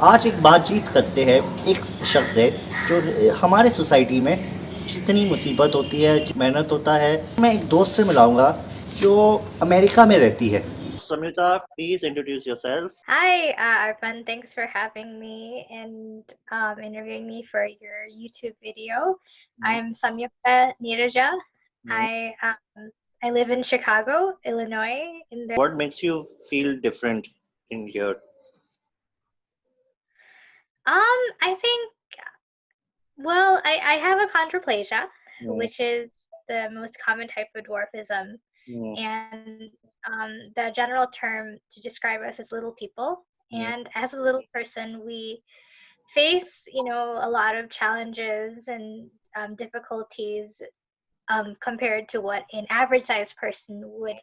आज एक बातचीत करते हैं एक शख्स से जो हमारे सोसाइटी में जितनी मुसीबत होती है, मेहनत होता है। मैं एक दोस्त से मिलाऊंगा जो अमेरिका में रहती है। Samyuta, please introduce yourself. Hi, Arpan. Thanks for having me and interviewing me for your YouTube video. Mm, I'm Samyukta Neeraja. mm. I I live in Chicago, Illinois. What makes you feel different in here? I think I have achondroplasia, Mm, which is the most common type of dwarfism, mm, and the general term to describe us as little people. mm, And as a little person, we face, a lot of challenges and difficulties compared to what an average sized person would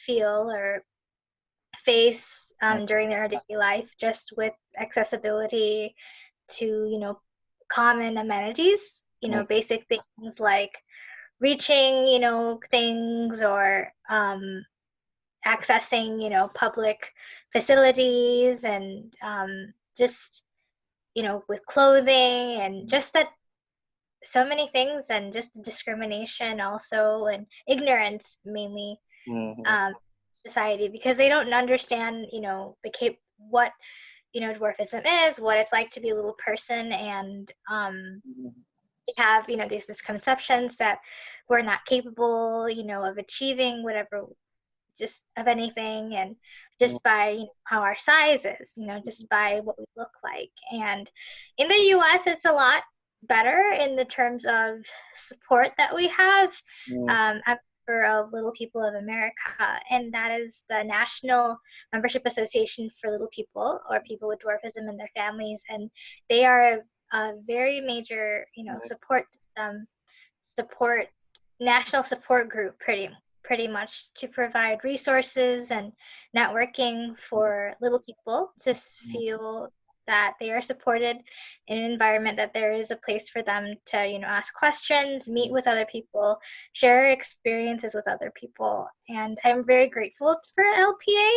feel or face mm, during their daily life, just with accessibility to, common amenities, mm, basic things like reaching, things or accessing, public facilities and just, with clothing and just that so many things and just discrimination also and ignorance mainly mm, um, society because they don't understand, what, dwarfism is, what it's like to be a little person and mm, they have, these misconceptions that we're not capable, of achieving whatever just of anything and mm, just by how our size is, just by what we look like. And in the US, it's a lot better in the terms of support that we have. mm, I'm a member of Little People of America, and that is the National Membership Association for Little People or people with dwarfism and their families. And they are a very major, support system, support national support group pretty much to provide resources and networking for little people to mm, feel that they are supported in an environment, that there is a place for them to, ask questions, meet mm. with other people, share experiences with other people. And I'm very grateful for LPA,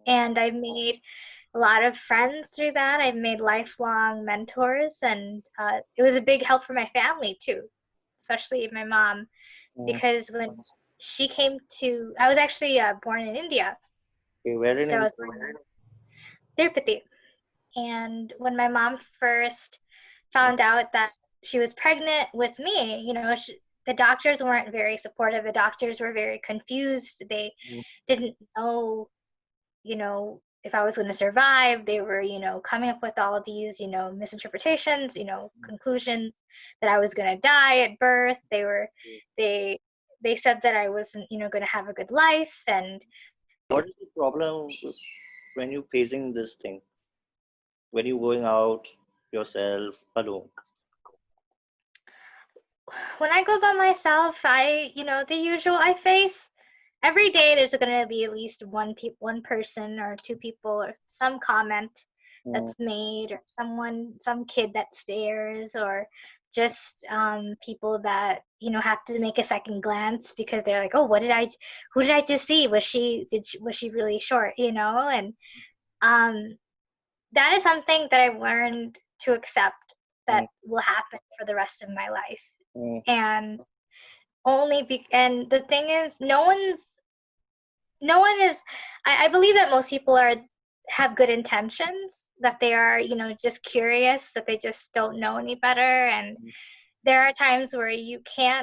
and I've made a lot of friends through that. I've made lifelong mentors, and it was a big help for my family too, especially my mom, Mm. because when she came to, I was actually born in India, Okay, where in so I India? was born in Tirupati. And when my mom first Mm, found out that she was pregnant with me, the doctors weren't very supportive. The doctors were very confused. They mm, didn't know, if I was going to survive. They were, coming up with all of these, misinterpretations, conclusions that I was going to die at birth. They, they said that I wasn't, going to have a good life. And What is the problem when you facing this thing? When you going out yourself alone? when I go by myself, the usual I face every day. There's going to be at least one person or two people or some comment Mm, that's made, or some kid that stares, or just people that have to make a second glance because they're like, oh, who did I just see? Was she really short? And um, that is something that I've learned to accept, mm, that will happen for the rest of my life. mm, And and the thing is, no one is, I believe that most people have good intentions, that they are, just curious, that they just don't know any better. And there are times where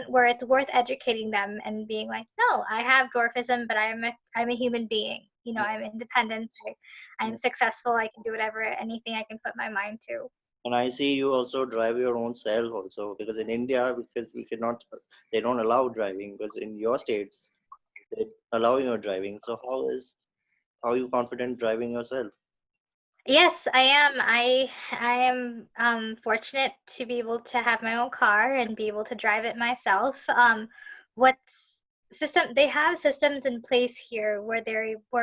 where it's worth educating them and being like, no, I have dwarfism, but I'm a human being. mm, I'm independent. I'm mm. successful. I can do whatever, anything I can put my mind to. And I see you also drive your own self also, because in India, because we cannot, they don't allow driving, because in your states they allow you driving. So how you confident driving yourself? Yes, I am. I am fortunate to be able to have my own car and be able to drive it myself. What's system They have systems in place here where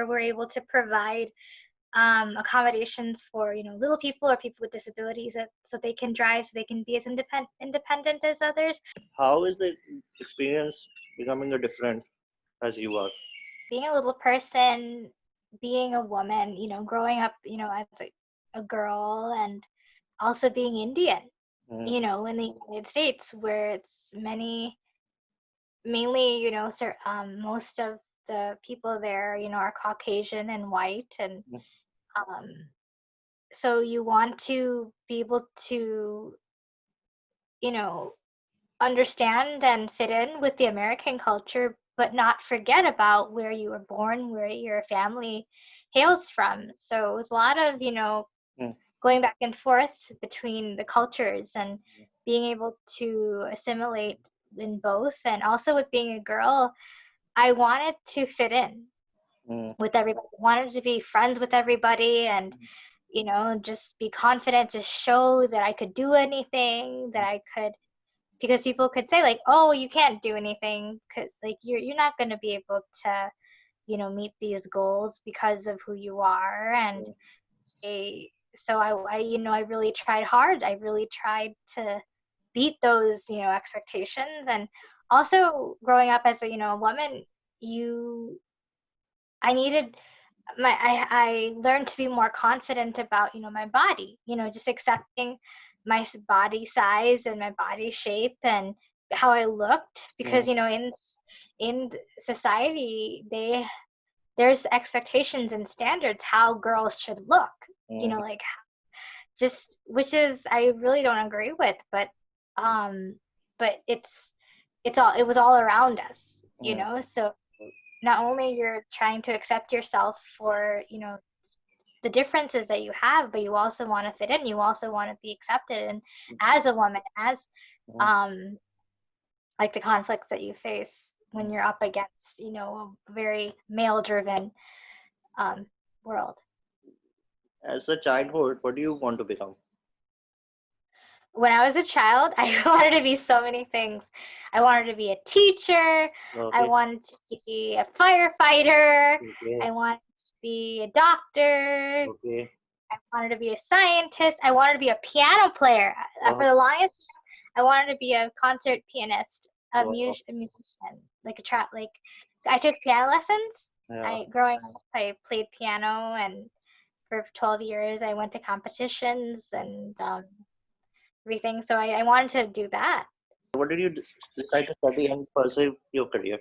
we're able to provide accommodations for, little people or people with disabilities, so they can drive, so they can be as independent as others. How is the experience becoming a different as you are? Being a little person being a woman, growing up, as a girl, and also being Indian, Mm, in the United States, where it's mainly, most of the people there, are Caucasian and white, and mm, um, so you want to be able to, you know, understand and fit in with the American culture, but not forget about where you were born, where your family hails from. So it was a lot of, mm, going back and forth between the cultures and being able to assimilate in both. And also with being a girl, I wanted to fit in mm, with everybody, wanted to be friends with everybody, and just be confident, just show that I could do anything, that I could, because people could say like, oh, you can't do anything, like you're not going to be able to meet these goals because of who you are. And mm, so I really tried hard. I really tried to beat those expectations. And also growing up as a woman, you I needed I learned to be more confident about my body, just accepting my body size and my body shape and how I looked, because mm, in society, there's expectations and standards how girls should look, mm, like, just, which is, I really don't agree with, um but it was all around us, mm. so not only you're trying to accept yourself for the differences that you have, but you also want to fit in, you also want to be accepted, and as a woman, as Mm. um like the conflicts that you face when you're up against a very male driven um world. As a childhood, what do you want to become? When I was a child, I wanted to be so many things. I wanted to be a teacher. I Okay, wanted to be a firefighter. okay, I wanted to be a doctor. okay. I wanted to be a scientist. I wanted to be a piano player. For Wow, the longest time, I wanted to be a concert pianist, wow. a musician, like a trap. Like, I took piano lessons. Yeah. I growing up, I played piano, and for 12 years, I went to competitions and everything. So I wanted to do that. What did you decide to study and pursue your career?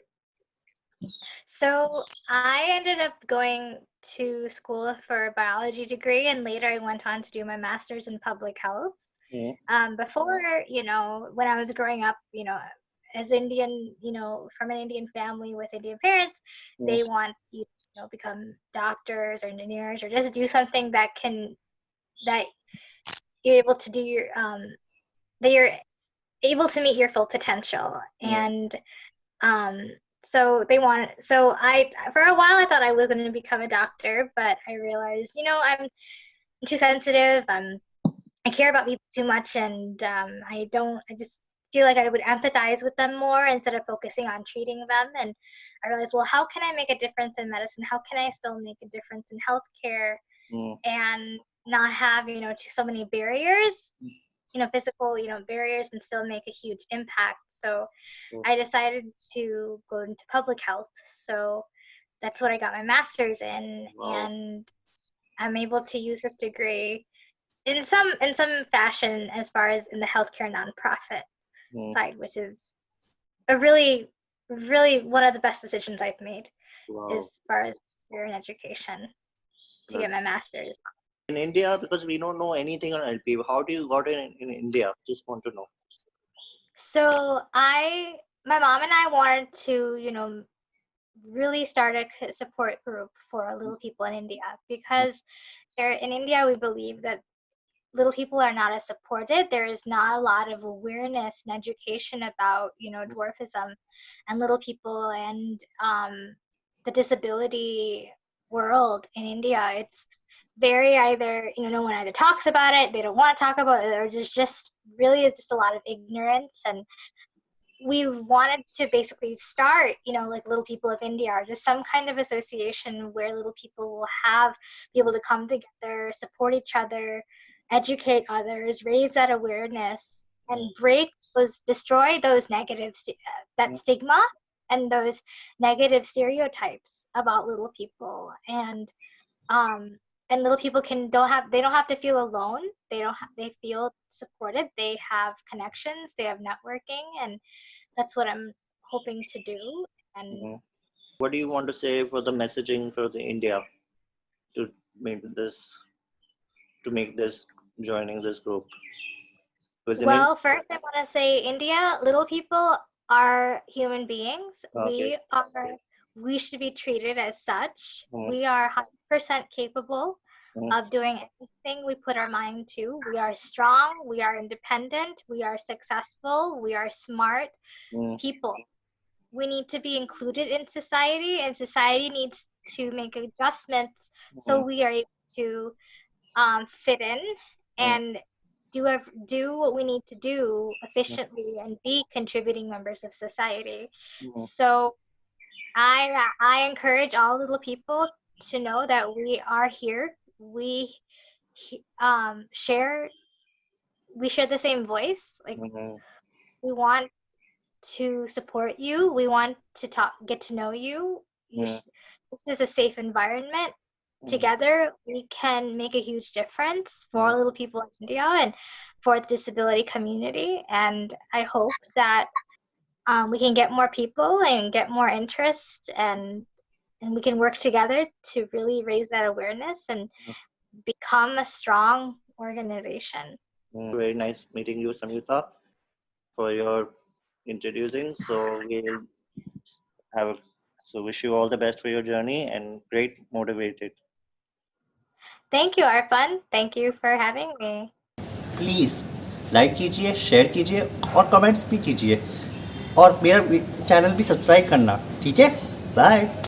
So I ended up going to school for a biology degree, and later I went on to do my master's in public health. Mm, Before, when I was growing up, as Indian, from an Indian family with Indian parents, mm, they want you to, become doctors or engineers, or just do something that you're able to do that you're able to meet your full potential. mm, And um, so I, for a while, I thought I was going to become a doctor, but I realized, I'm too sensitive. I care about people too much, and I just feel like I would empathize with them more instead of focusing on treating them. And I realized, well, how can I make a difference in medicine? How can I still make a difference in healthcare mm, and not have, so many barriers, mm, physical, barriers, and still make a huge impact. So mm. I decided to go into public health. So that's what I got my master's in, Wow. and I'm able to use this degree in some fashion as far as in the healthcare nonprofit Mm, side, which is a really, really one of the best decisions I've made wow. as far as career and education, to That's get my master's. in India, because we don't know anything on LP. How do you got in India? Just want to know. So my mom and I wanted to, really start a support group for little people in India, Mm, because there in India we believe that little people are not as supported. There is not a lot of awareness and education about dwarfism and little people, and the disability world in India. It's very, either no one either talks about it, they don't want to talk about it, or just really is just a lot of ignorance. And we wanted to basically start, like Little People of India, or just some kind of association where little people will be able to come together, support each other, educate others, raise that awareness, and destroy those that mm, stigma and those negative stereotypes about little people. And and little people they don't have to feel alone. They feel supported. They have connections. They have networking, and that's what I'm hoping to do. And Mhm. What do you want to say for the messaging for the India to make this make this joining this group? Because in India, well, first I want to say India, little people are human beings. okay. We should be treated as such. Mhm. We are 100% capable Mhm. of doing anything we put our mind to. We are strong, we are independent, we are successful, we are smart Mhm. people. We need to be included in society, and society needs to make adjustments so Mhm. we are able to fit in Mhm. and do what we need to do efficiently and be contributing members of society. Mhm. So I encourage all little people to know that we are here. Share we share the same voice. Like, Mhm. we want to support you. We want to get to know you. Mhm. This is a safe environment. Mhm. Together, we can make a huge difference Mhm. for little people in India and for the disability community. And I hope that we can get more people and get more interest, and we can work together to really raise that awareness and become a strong organization. Very nice meeting you, Samyuta, for your introducing. So we'll have so wish you all the best for your journey and great motivated. Thank you, Arpan. Thank you for having me. Please like कीजिए, share कीजिए और comments भी कीजिए और मेरा channel भी subscribe करना, ठीक है? बाय।